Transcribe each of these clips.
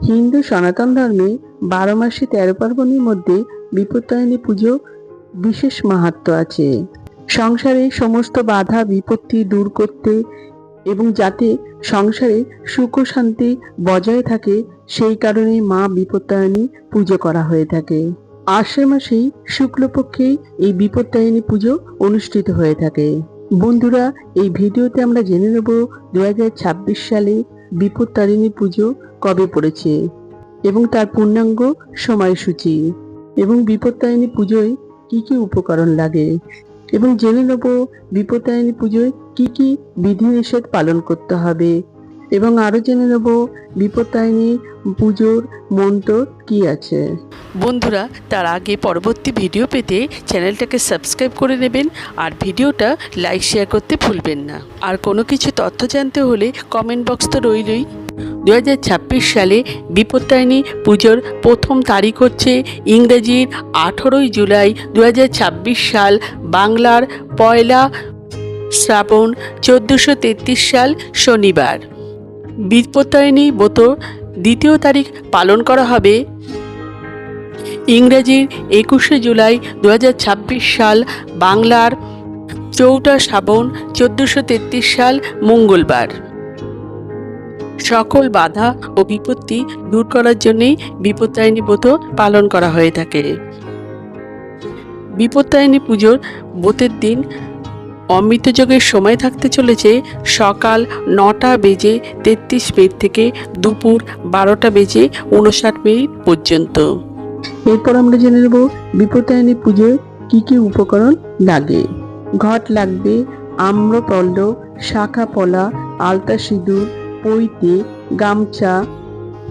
হিন্দু সনাতন ধর্মে 12 মাসে 13 পার্বণের মধ্যে বিপত্তারিণী পুজো বিশেষ মাহাত্ম্য আছে। সংসারে সমস্ত বাধা বিপত্তি দূর করতে এবং যাতে সংসারে সুখ ও শান্তি বজায় থাকে সেই কারণে মা বিপত্তারিণী পুজো করা হয়ে থাকে। আশ্বিন মাসেই শুক্লপক্ষেই এই বিপত্তারিণী পুজো অনুষ্ঠিত হয়ে থাকে। বন্ধুরা, এই ভিডিওতে আমরা জেনে নেব 2026 সালে বিপত্তারিণী পুজো কবে পড়েছে এবং তার পূর্ণাঙ্গ সময়সূচি এবং বিপত্তারিণী পুজোয় কি কি উপকরণ লাগে এবং জেনে নেব বিপত্তারিণী পুজোয় কি কি বিধিনিষেধ পালন করতে হবে এবং আরো জেনে নেব বিপত্তারিণী পুজোর মন্ত্র কি আছে। বন্ধুরা, তার আগে পরবর্তী ভিডিও পেতে চ্যানেলটাকে সাবস্ক্রাইব করে নেবেন আর ভিডিওটা লাইক শেয়ার করতে ভুলবেন না। আর কোনো কিছু তথ্য জানতে হলে কমেন্ট বক্স তো রইলই। 2026 সালে বিপত্তারিণী পুজোর প্রথম তারিখ হচ্ছে ইংরেজির 18 জুলাই 2026 সাল, বাংলার 1 শ্রাবণ 1433 সাল শনিবার। বিপত্তারিণী ব্রত দ্বিতীয় তারিখ পালন করা হবে ইংরেজির 21 জুলাই 2026 সাল, বাংলার 4 শ্রাবণ 1433 সাল মঙ্গলবার। সকল বাধা ও বিপত্তি দূর করার জন্যই বিপত্তারিণী ব্রত পালন করা হয়ে থাকে। বিপত্তারিণী পুজোর ব্রতের দিন অমৃত যোগের সময় থাকতে চলেছে সকাল 9টা বেজে 33 মিনিট থেকে দুপুর 12টা বেজে 59 মিনিট পর্যন্ত। এরপর আমরা জেনে নেব বিপত্তারিণী পুজোয় কি কি উপকরণ লাগে। ঘট লাগবে, আম্রপল্ল, শাখা পলা, আলতা সিঁদুর, পৈতে, গামছা,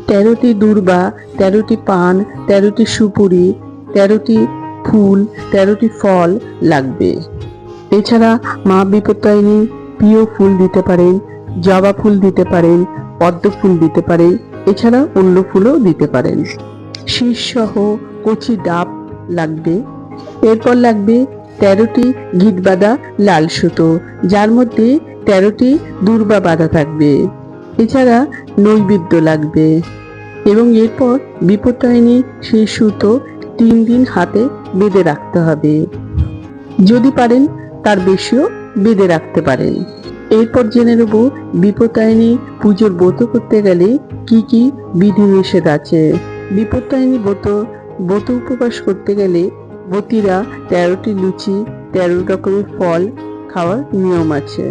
13টি দূর্বা, 13টি পান, 13টি সুপুরি, 13টি ফুল, 13টি ফল লাগবে। এছাড়া মা বিপত্তারিণী প্রিয় ফুল দিতে পারেন, জবা ফুল দিতে পারেন, পদ্ম ফুল দিতে পারেন, এছাড়া অন্য ফুলও দিতে পারেন। শীষ সহ কচি ডাব লাগবে। এরপর লাগবে 13টি গিট বাঁধা লাল সুতো, যার মধ্যে 13টি দূর্বা বাঁধা থাকবে। এছাড়া নৈবেদ্য লাগবে এবং এরপর বিপত্তারিণী সেই সুতো 3 দিন হাতে বেঁধে রাখতে হবে। যদি পারেন তার বেশিও বেঁধে রাখতে পারেন। এরপর জেনে নেব বিপত্তারিণী পুজোর ব্রত করতে গেলে কি কি বিধিনিষেধ আছে। বিপত্তারিণী ব্রত উপবাস করতে গেলে ব্রতীরা 13টি লুচি, 13 রকমের ফল খাওয়ার নিয়ম আছে।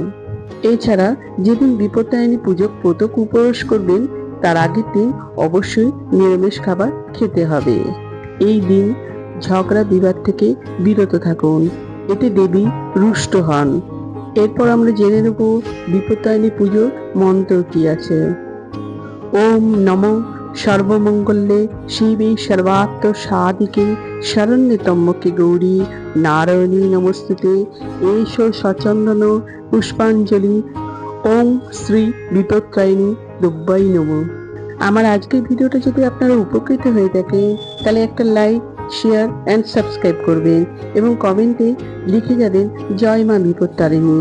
এছাড়া যেদিন বিপত্তারিণী পুজো ব্রত উপবাস করবেন তার আগের দিন অবশ্যই নিরামিষ খাবার খেতে হবে। এই দিন ঝগড়া বিবাদ থেকে বিরত থাকুন, এতে দেবী রুষ্ট হন। এরপর আমরা জেনে নেব বিপত্তারিণী পুজোর মন্ত্র কি আছে। ওম নমো সর্বমঙ্গলে শিবে সর্বাত্ম সাধিকে শরণ্যে ত্র্যম্বকে গৌরী নারায়ণী নমস্তুতে এষ সচন্দন পুষ্পাঞ্জলি ওম শ্রী বিপত্তারিণী দুব্বাই নমঃ। আমার আজকের ভিডিওটা যদি আপনারা উপকৃত হয়ে থাকে তাহলে একটা লাইক, শেয়ার অ্যান্ড সাবস্ক্রাইব করবেন এবং কমেন্টে লিখে যাবেন জয় মা বিপত্তারিণী।